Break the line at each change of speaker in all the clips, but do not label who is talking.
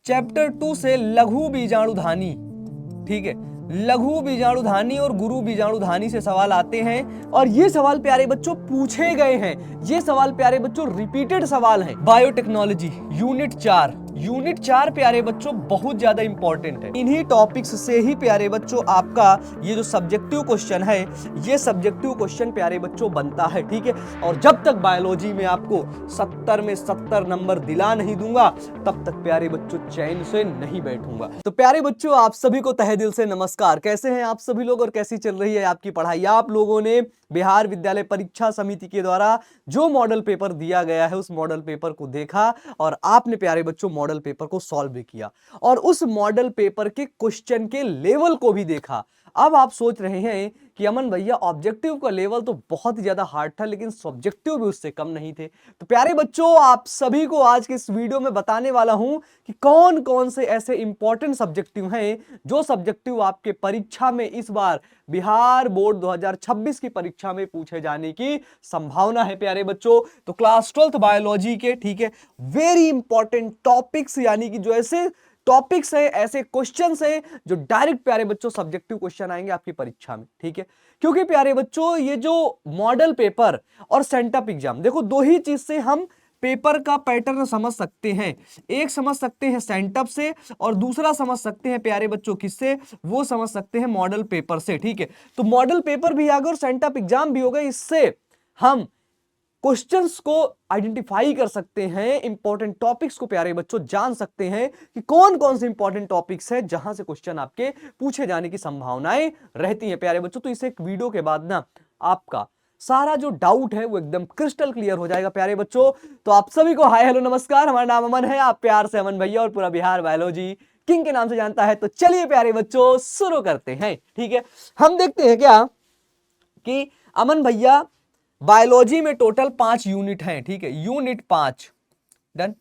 Chapter 2 से लघु बीजाणुधानी, ठीक है, लघु बीजाणुधानी और गुरु बीजाणुधानी से सवाल आते हैं और ये सवाल प्यारे बच्चों पूछे गए हैं। ये सवाल प्यारे बच्चों रिपीटेड सवाल हैं। बायोटेक्नोलॉजी यूनिट 4 प्यारे बच्चों बहुत ज्यादा इंपॉर्टेंट है। इन्हीं टॉपिक्स से ही प्यारे बच्चों आपका ये जो सब्जेक्टिव क्वेश्चन है, ये सब्जेक्टिव क्वेश्चन प्यारे बच्चों बनता है, ठीक है। और जब तक बायोलॉजी में आपको 70 में 70 नंबर दिला नहीं दूंगा तब तक प्यारे बच्चों चैन से नहीं बैठूंगा। तो प्यारे बच्चों आप सभी को तहे दिल से नमस्कार। कैसे हैं आप सभी लोग और कैसी चल रही है आपकी पढ़ाई? आप लोगों ने बिहार विद्यालय परीक्षा समिति के द्वारा जो मॉडल पेपर दिया गया है उस मॉडल पेपर को देखा और आपने प्यारे बच्चों मॉडल पेपर को सॉल्व भी किया और उस मॉडल पेपर के क्वेश्चन के लेवल को भी देखा। अब आप सोच रहे हैं कि अमन भैया ऑब्जेक्टिव का लेवल तो बहुत ही ज्यादा हार्ड था लेकिन सब्जेक्टिव भी उससे कम नहीं थे। तो प्यारे बच्चों आप सभी को आज के इस वीडियो में बताने वाला हूं कि कौन कौन से ऐसे इंपॉर्टेंट सब्जेक्टिव हैं जो सब्जेक्टिव आपके परीक्षा में इस बार बिहार बोर्ड 2026 की परीक्षा में पूछे जाने की संभावना है। प्यारे बच्चों तो क्लास 12th बायोलॉजी के, ठीक है, वेरी इंपॉर्टेंट टॉपिक्स यानी कि जो ऐसे टॉपिक्स है, ऐसे क्वेश्चंस है जो डायरेक्ट प्यारे बच्चों सब्जेक्टिव क्वेश्चन आएंगे आपकी परीक्षा में, ठीक है। क्योंकि प्यारे बच्चों ये जो मॉडल पेपर और सेंटअप एग्जाम, देखो दो ही चीज से हम पेपर का पैटर्न समझ सकते हैं। एक समझ सकते हैं सेंटअप से और दूसरा समझ सकते हैं प्यारे बच्चों किससे, वो समझ सकते हैं मॉडल पेपर से, ठीक है। तो मॉडल पेपर भी आ गया और सेंटअप एग्जाम भी हो गए, इससे हम क्वेश्चंस को आइडेंटिफाई कर सकते हैं, इंपॉर्टेंट टॉपिक्स को प्यारे बच्चों जान सकते हैं कि कौन कौन से इंपॉर्टेंट टॉपिक्स है जहां से क्वेश्चन आपके पूछे जाने की संभावनाएं रहती हैं प्यारे बच्चों। तो इस एक वीडियो के बाद ना आपका सारा जो डाउट है वो एकदम क्रिस्टल क्लियर हो जाएगा प्यारे बच्चों। तो आप सभी को हाय हेलो नमस्कार, हमारा नाम अमन है, आप प्यार से अमन भैया और पूरा बिहार बायोलॉजी किंग के नाम से जानता है। तो चलिए प्यारे बच्चों शुरू करते हैं, ठीक है। हम देखते हैं क्या कि अमन भैया बायोलॉजी में टोटल 5 यूनिट हैं, ठीक है, यूनिट 5 डन।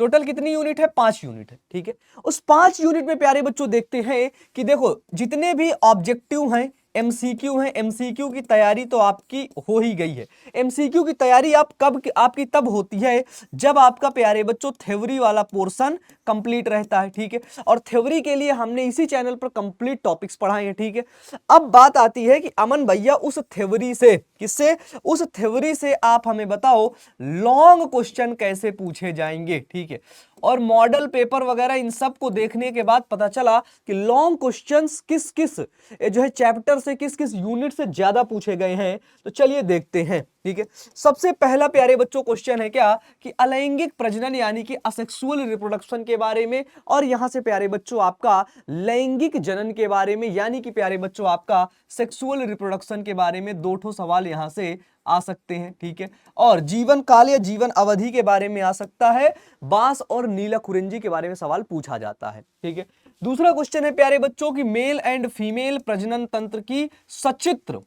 टोटल कितनी यूनिट है? 5 यूनिट है, ठीक है। उस 5 यूनिट में प्यारे बच्चों देखते हैं कि देखो जितने भी ऑब्जेक्टिव हैं, एमसीक्यू हैं, एमसीक्यू की तैयारी तो आपकी हो ही गई है। एमसीक्यू की तैयारी आपकी तब होती है जब आपका प्यारे बच्चों थ्योरी वाला पोर्शन कंप्लीट रहता है, ठीक है। और थ्योरी के लिए हमने इसी चैनल पर कंप्लीट टॉपिक्स पढ़ाए हैं, ठीक है। अब बात आती है कि अमन भैया उस थ्योरी से, किससे? उस थ्योरी से आप हमें बताओ लॉन्ग क्वेश्चन कैसे पूछे जाएंगे, ठीक है। और मॉडल पेपर वगैरह इन सब को देखने के बाद पता चला कि लॉन्ग क्वेश्चंस किस किस जो है चैप्टर से, किस किस यूनिट से ज्यादा पूछे गए हैं। तो चलिए देखते हैं, ठीक है। सबसे पहला प्यारे बच्चों क्वेश्चन है क्या कि अलैंगिक प्रजनन यानी कि असेक्सुअल रिप्रोडक्शन के बारे में, और यहां से प्यारे बच्चों आपका लैंगिक जनन के बारे में यानी कि प्यारे बच्चों आपका सेक्सुअल रिप्रोडक्शन के बारे में 2 सवाल यहां से आ सकते हैं, ठीक है। और जीवन काल या जीवन अवधि के बारे में आ सकता है, बांस और नीला खुरंजी के बारे में सवाल पूछा जाता है, ठीक है। दूसरा क्वेश्चन है प्यारे बच्चों की मेल एंड फीमेल प्रजनन तंत्र की सचित्र,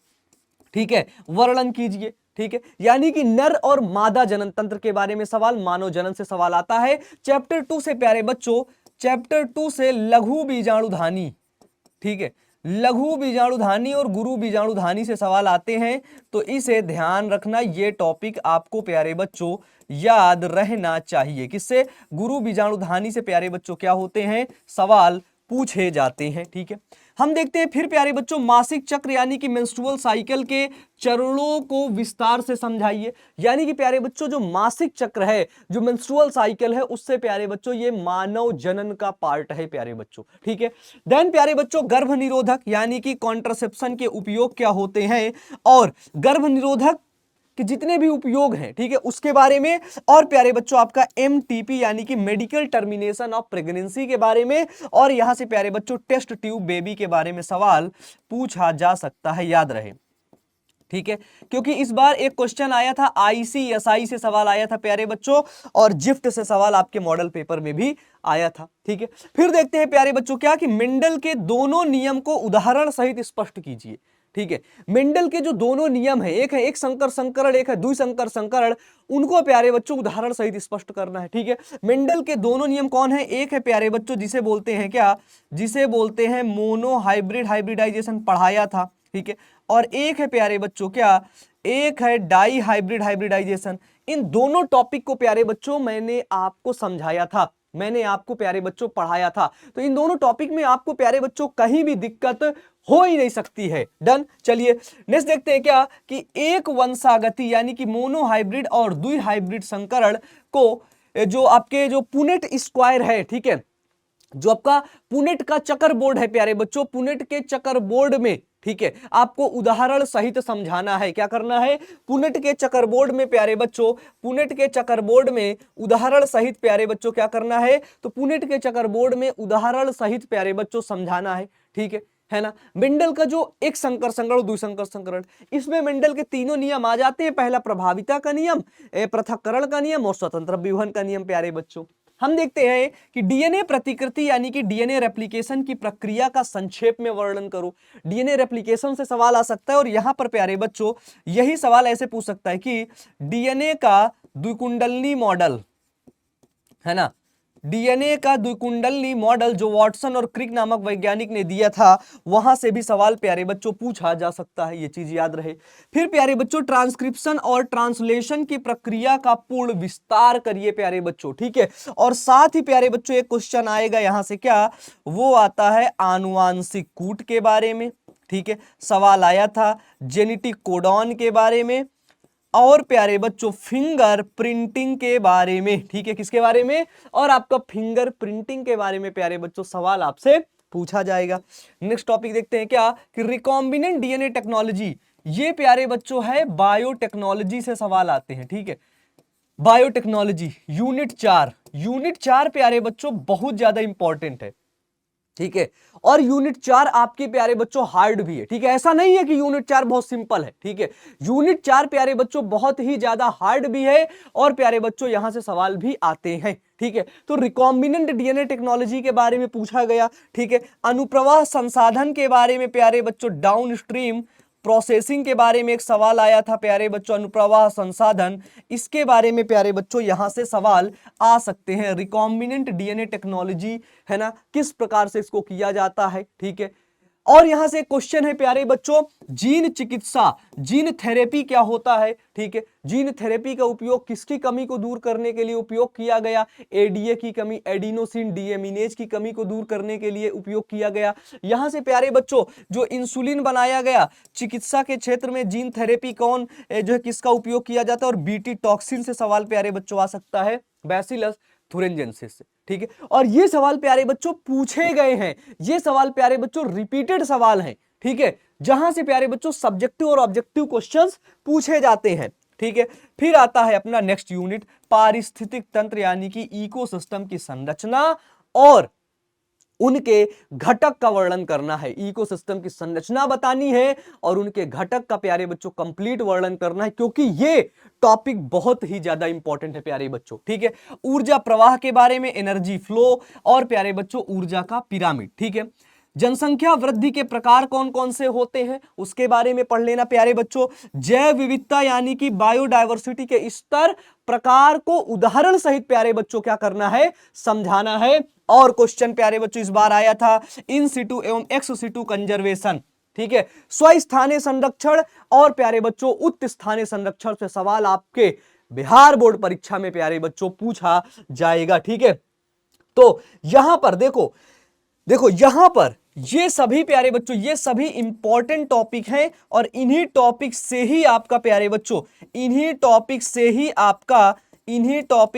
ठीक है, वर्णन कीजिए, ठीक है। यानी कि नर और मादा जनन तंत्र के बारे में सवाल, मानव जनन से सवाल आता है। चैप्टर 2 से प्यारे बच्चों, चैप्टर 2 से लघु बीजाणुधानी, ठीक है, लघु बीजाणुधानी और गुरु बीजाणुधानी से सवाल आते हैं। तो इसे ध्यान रखना, ये टॉपिक आपको प्यारे बच्चों याद रहना चाहिए। किससे? गुरु बीजाणुधानी से प्यारे बच्चों क्या होते हैं? सवाल पूछे जाते हैं, ठीक है। हम देखते हैं फिर प्यारे बच्चों मासिक चक्र यानी कि मेंस्ट्रुअल साइकिल के चरणों को विस्तार से समझाइए। यानी कि प्यारे बच्चों जो मासिक चक्र है, जो मेंस्ट्रुअल साइकिल है, उससे प्यारे बच्चों ये मानव जनन का पार्ट है प्यारे बच्चों, ठीक है। देन प्यारे बच्चों गर्भ निरोधक यानी कि कॉन्ट्रासेप्शन के उपयोग क्या होते हैं और गर्भ निरोधक कि जितने भी उपयोग हैं, ठीक है, उसके बारे में। और प्यारे बच्चों आपका एमटीपी यानी कि मेडिकल टर्मिनेशन ऑफ प्रेगनेंसी के बारे में। और यहां से प्यारे बच्चों टेस्ट ट्यूब बेबी के बारे में सवाल पूछा जा सकता है, याद रहे, ठीक है। क्योंकि इस बार एक क्वेश्चन आया था आईसीएसआई से सवाल आया था प्यारे बच्चों, और जिफ्ट से सवाल आपके मॉडल पेपर में भी आया था, ठीक है। फिर देखते हैं प्यारे बच्चों क्या कि मेंडल के दोनों नियम को उदाहरण सहित स्पष्ट कीजिए, ठीक है। मेंडल के जो दोनों नियम है, एक है एक संकर संकरण, एक है द्विसंकर संकरण, उनको प्यारे बच्चों उदाहरण सहित स्पष्ट करना है, ठीक है। मेंडल के दोनों नियम कौन है? एक है प्यारे बच्चों जिसे बोलते हैं क्या, जिसे बोलते हैं मोनो हाइब्रिड हाइब्रिडाइजेशन, पढ़ाया था, ठीक है। और एक है प्यारे बच्चों क्या, एक है डाई हाइब्रिड हाइब्रिडाइजेशन। इन दोनों टॉपिक को प्यारे बच्चों मैंने आपको समझाया था, मैंने आपको प्यारे बच्चों पढ़ाया था। तो इन दोनों टॉपिक में आपको प्यारे बच्चों कहीं भी दिक्कत हो ही नहीं सकती है। डन। चलिए नेक्स्ट देखते हैं क्या कि एक वंशागति यानी कि मोनो हाइब्रिड और द्वि हाइब्रिड संकरण को जो आपके जो पुनेट स्क्वायर है, ठीक है, जो आपका पुनेट का चकर बोर्ड है प्यारे बच्चों, पुनेट के चकर बोर्ड में, ठीक है, आपको उदाहरण सहित समझाना है। क्या करना है? पुनेट के चकर बोर्ड में प्यारे बच्चों, पुनेट के चकर बोर्ड में उदाहरण सहित प्यारे बच्चों क्या करना है? तो पुनेट के चकर बोर्ड में उदाहरण सहित प्यारे बच्चों समझाना है, ठीक है ना। मेंडल का जो एक संकर संकरण और द्विसंकर संकरण, इसमें मेंडल के तीनों नियम आ जाते हैं। पहला प्रभाविता का नियम, पृथक्करण का नियम और स्वतंत्र विवहन का नियम। प्यारे बच्चों हम देखते हैं कि डीएनए प्रतिकृति यानी कि डीएनए रेप्लिकेशन की प्रक्रिया का संक्षेप में वर्णन करो। डीएनए रेप्लिकेशन से सवाल आ सकता है और यहां पर प्यारे बच्चों यही सवाल ऐसे पूछ सकता है कि डीएनए का द्विकुंडलनी मॉडल, है ना, डीएनए का द्विकुंडलनी मॉडल जो वॉटसन और क्रिक नामक वैज्ञानिक ने दिया था, वहां से भी सवाल प्यारे बच्चों पूछा जा सकता है, ये चीज याद रहे। फिर प्यारे बच्चों ट्रांसक्रिप्शन और ट्रांसलेशन की प्रक्रिया का पूर्ण विस्तार करिए प्यारे बच्चों, ठीक है। और साथ ही प्यारे बच्चों एक क्वेश्चन आएगा यहां से, क्या वो आता है आनुवांशिक कूट के बारे में, ठीक है, सवाल आया था जेनेटिक कोडॉन के बारे में और प्यारे बच्चों फिंगर प्रिंटिंग के बारे में, ठीक है, किसके बारे में? और आपका फिंगर प्रिंटिंग के बारे में प्यारे बच्चों सवाल आपसे पूछा जाएगा। नेक्स्ट टॉपिक देखते हैं क्या कि रिकॉम्बिनेंट डीएनए टेक्नोलॉजी, ये प्यारे बच्चों है बायोटेक्नोलॉजी से सवाल आते हैं, ठीक है। बायोटेक्नोलॉजी यूनिट 4, यूनिट 4 प्यारे बच्चों बहुत ज्यादा इंपॉर्टेंट है, ठीक है। और यूनिट 4 आपके प्यारे बच्चों हार्ड भी है, ठीक है, ऐसा नहीं है कि यूनिट 4 बहुत सिंपल है, ठीक है। यूनिट 4 प्यारे बच्चों बहुत ही ज्यादा हार्ड भी है और प्यारे बच्चों यहां से सवाल भी आते हैं, ठीक है। तो रिकॉम्बिनेंट डीएनए टेक्नोलॉजी के बारे में पूछा गया, ठीक है। अनुप्रवाह संसाधन के बारे में प्यारे बच्चों डाउनस्ट्रीम प्रोसेसिंग के बारे में एक सवाल आया था प्यारे बच्चों, अनुप्रवाह संसाधन, इसके बारे में प्यारे बच्चों यहां से सवाल आ सकते हैं। रिकॉम्बिनेंट डीएनए टेक्नोलॉजी, है ना, किस प्रकार से इसको किया जाता है, ठीक है। और यहां से क्वेश्चन है प्यारे बच्चों जीन चिकित्सा, जीन थेरेपी क्या होता है, ठीक है। जीन थेरेपी का उपयोग किसकी कमी को दूर करने के लिए उपयोग किया गया? एडीए की कमी, एडिनोसिन डीएमिनेज की कमी को दूर करने के लिए उपयोग किया गया। यहां से प्यारे बच्चों जो इंसुलिन बनाया गया चिकित्सा के क्षेत्र में, जीन थेरेपी कौन जो है किसका उपयोग किया जाता है? और बीटी टॉक्सिन से सवाल प्यारे बच्चों आ सकता है, बैसिलस थुरिंजेंसिस से, ठीक है। और ये सवाल प्यारे बच्चों पूछे गए हैं, ये सवाल प्यारे बच्चों रिपीटेड सवाल हैं, ठीक है, जहां से प्यारे बच्चों सब्जेक्टिव और ऑब्जेक्टिव क्वेश्चंस पूछे जाते हैं, ठीक है। फिर आता है अपना नेक्स्ट यूनिट पारिस्थितिक तंत्र यानी कि इकोसिस्टम की संरचना और उनके घटक का वर्णन करना है। इकोसिस्टम की संरचना बतानी है और उनके घटक का प्यारे बच्चों कंप्लीट वर्णन करना है, क्योंकि ये टॉपिक बहुत ही ज्यादा इंपॉर्टेंट है प्यारे बच्चों, ठीक है। ऊर्जा प्रवाह के बारे में, एनर्जी फ्लो और प्यारे बच्चों ऊर्जा का पिरामिड, ठीक है। जनसंख्या वृद्धि के प्रकार कौन कौन से होते हैं उसके बारे में पढ़ लेना प्यारे बच्चों। जैव विविधता यानी कि बायोडायवर्सिटी के स्तर प्रकार को उदाहरण सहित प्यारे बच्चों क्या करना है? समझाना है। और क्वेश्चन प्यारे बच्चों इस बार आया था इन सिटू एवं एक्स सिटू कंजर्वेशन, ठीक है, स्वस्थानीय संरक्षण और प्यारे बच्चों उच्च स्थानीय संरक्षण से सवाल आपके बिहार बोर्ड परीक्षा में प्यारे बच्चों पूछा जाएगा, ठीक है। तो यहां पर देखो यहां पर ये सभी प्यारे बच्चों ये सभी इंपॉर्टेंट टॉपिक हैं और इन्हीं टॉपिक से ही आपका प्यारे बच्चों इन्हीं टॉपिक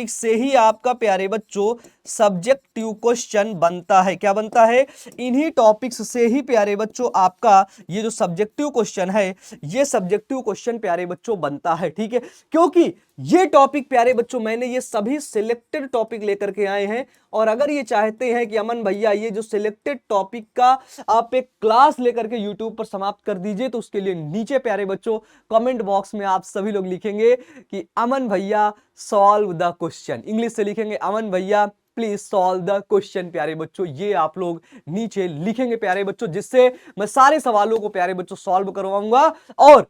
से ही आपका प्यारे बच्चों सब्जेक्टिव क्वेश्चन बनता है। क्या बनता है? इन्हीं टॉपिक्स से ही प्यारे बच्चों आपका ये जो सब्जेक्टिव क्वेश्चन है ये सब्जेक्टिव क्वेश्चन प्यारे बच्चों बनता है, ठीक है। क्योंकि ये टॉपिक प्यारे बच्चों मैंने ये सभी सिलेक्टेड टॉपिक लेकर के आए हैं और अगर ये चाहते हैं कि अमन भैया ये जो सिलेक्टेड टॉपिक का आप एक क्लास लेकर के यूट्यूब पर समाप्त कर दीजिए, तो उसके लिए नीचे प्यारे बच्चों कमेंट बॉक्स में आप सभी लोग लिखेंगे कि अमन भैया सॉल्व द क्वेश्चन, इंग्लिश से लिखेंगे अमन भैया प्लीज सॉल्व द क्वेश्चन। प्यारे बच्चों ये आप लोग नीचे लिखेंगे प्यारे बच्चों, जिससे मैं सारे सवालों को प्यारे बच्चों सॉल्व करवाऊंगा और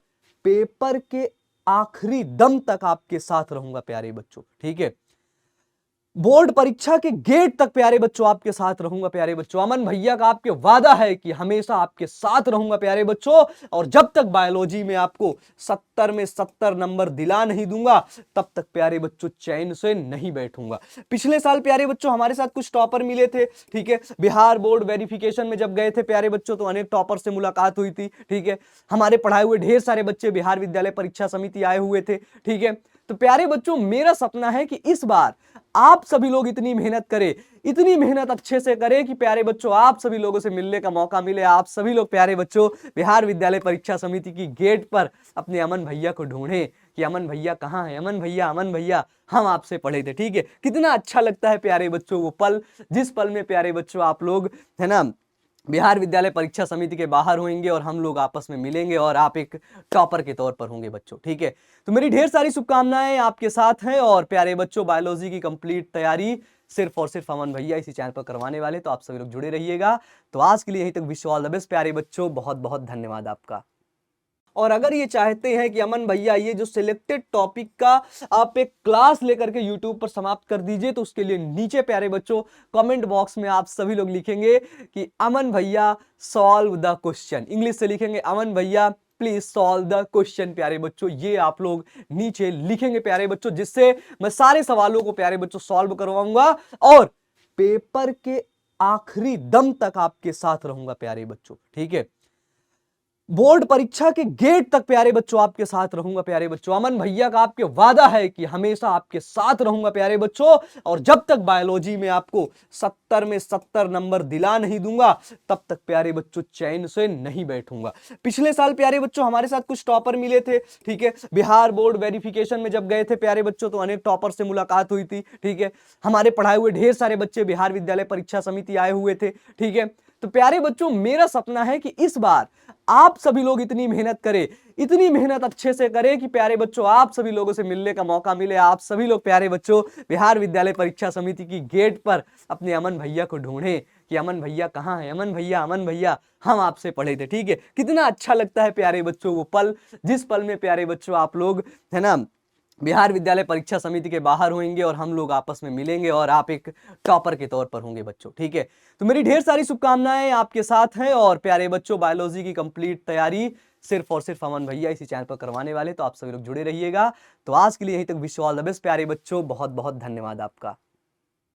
पेपर के आखिरी दम तक आपके साथ रहूंगा प्यारे बच्चों, ठीक है। बोर्ड परीक्षा के गेट तक प्यारे बच्चों आपके साथ रहूंगा प्यारे बच्चों। अमन भैया का आपके वादा है कि हमेशा आपके साथ रहूंगा प्यारे बच्चों, और जब तक बायोलॉजी में आपको 70 में 70 नंबर दिला नहीं दूंगा तब तक प्यारे बच्चों चैन से नहीं बैठूंगा। पिछले साल प्यारे बच्चों हमारे साथ कुछ टॉपर मिले थे, ठीक है, बिहार बोर्ड वेरिफिकेशन में जब गए थे प्यारे बच्चों तो अनेक टॉपर से मुलाकात हुई थी, ठीक है। हमारे पढ़ाए हुए ढेर सारे बच्चे बिहार विद्यालय परीक्षा समिति आए हुए थे, ठीक है। तो प्यारे बच्चों मेरा सपना है कि इस बार आप सभी लोग इतनी मेहनत करें, इतनी मेहनत अच्छे से करें कि प्यारे बच्चों आप सभी लोगों से मिलने का मौका मिले। आप सभी लोग प्यारे बच्चों बिहार विद्यालय परीक्षा समिति की गेट पर अपने अमन भैया को ढूंढें कि अमन भैया कहाँ है, अमन भैया, अमन भैया हम आपसे पढ़े थे, ठीक है। कितना अच्छा लगता है प्यारे बच्चों वो पल, जिस पल में प्यारे बच्चों आप लोग, है ना, बिहार विद्यालय परीक्षा समिति के बाहर होंगे और हम लोग आपस में मिलेंगे और आप एक टॉपर के तौर पर होंगे बच्चों, ठीक है। तो मेरी ढेर सारी शुभकामनाएं आपके साथ हैं। और प्यारे बच्चों बायोलॉजी की कंप्लीट तैयारी सिर्फ और सिर्फ अमन भैया इसी चैनल पर करवाने वाले, तो आप सभी लोग जुड़े रहिएगा। तो आज के लिए यहीं तक, विश ऑल द बेस्ट प्यारे बच्चों, बहुत बहुत धन्यवाद आपका। और अगर ये चाहते हैं कि अमन भैया ये जो सिलेक्टेड टॉपिक का आप एक क्लास लेकर के यूट्यूब पर समाप्त कर दीजिए, तो उसके लिए नीचे प्यारे बच्चों कमेंट बॉक्स में आप सभी लोग लिखेंगे कि अमन भैया सॉल्व द क्वेश्चन, इंग्लिश से लिखेंगे अमन भैया प्लीज सॉल्व द क्वेश्चन प्यारे बच्चों। ये आप लोग नीचे लिखेंगे प्यारे बच्चों, जिससे मैं सारे सवालों को प्यारे बच्चों सॉल्व करवाऊंगा और पेपर के आखिरी दम तक आपके साथ रहूंगा प्यारे बच्चों, ठीक है। बोर्ड परीक्षा के गेट तक प्यारे बच्चों आपके साथ रहूंगा प्यारे बच्चों। अमन भैया का आपके वादा है कि हमेशा आपके साथ रहूंगा प्यारे बच्चों, और जब तक बायोलॉजी में आपको 70 में 70 नंबर दिला नहीं दूंगा तब तक प्यारे बच्चों चैन से नहीं बैठूंगा। पिछले साल प्यारे बच्चों हमारे साथ कुछ टॉपर मिले थे, ठीक है, बिहार बोर्ड वेरिफिकेशन में जब गए थे प्यारे बच्चों तो अनेक टॉपर से मुलाकात हुई थी, ठीक है। हमारे पढ़ाए हुए ढेर सारे बच्चे बिहार विद्यालय परीक्षा समिति आए हुए थे, ठीक है। तो प्यारे बच्चों मेरा सपना है कि इस बार आप सभी लोग इतनी मेहनत करें, इतनी मेहनत अच्छे से करें कि प्यारे बच्चों आप सभी लोगों से मिलने का मौका मिले। आप सभी लोग प्यारे बच्चों बिहार विद्यालय परीक्षा समिति की गेट पर अपने अमन भैया को ढूंढें कि अमन भैया कहाँ है, अमन भैया, अमन भैया हम आपसे पढ़े थे, ठीक है। कितना अच्छा लगता है प्यारे बच्चों वो पल, जिस पल में प्यारे बच्चों आप लोग, है ना, बिहार विद्यालय परीक्षा समिति के बाहर होंगे और हम लोग आपस में मिलेंगे और आप एक टॉपर के तौर पर होंगे बच्चों, ठीक है। तो मेरी ढेर सारी शुभकामनाएं आपके साथ हैं। और प्यारे बच्चों बायोलॉजी की कंप्लीट तैयारी सिर्फ और सिर्फ अमन भैया इसी चैनल पर करवाने वाले, तो आप सभी लोग जुड़े रहिएगा। तो आज के लिए यहीं तक, विश ऑल द बेस्ट प्यारे बच्चों, बहुत बहुत धन्यवाद आपका।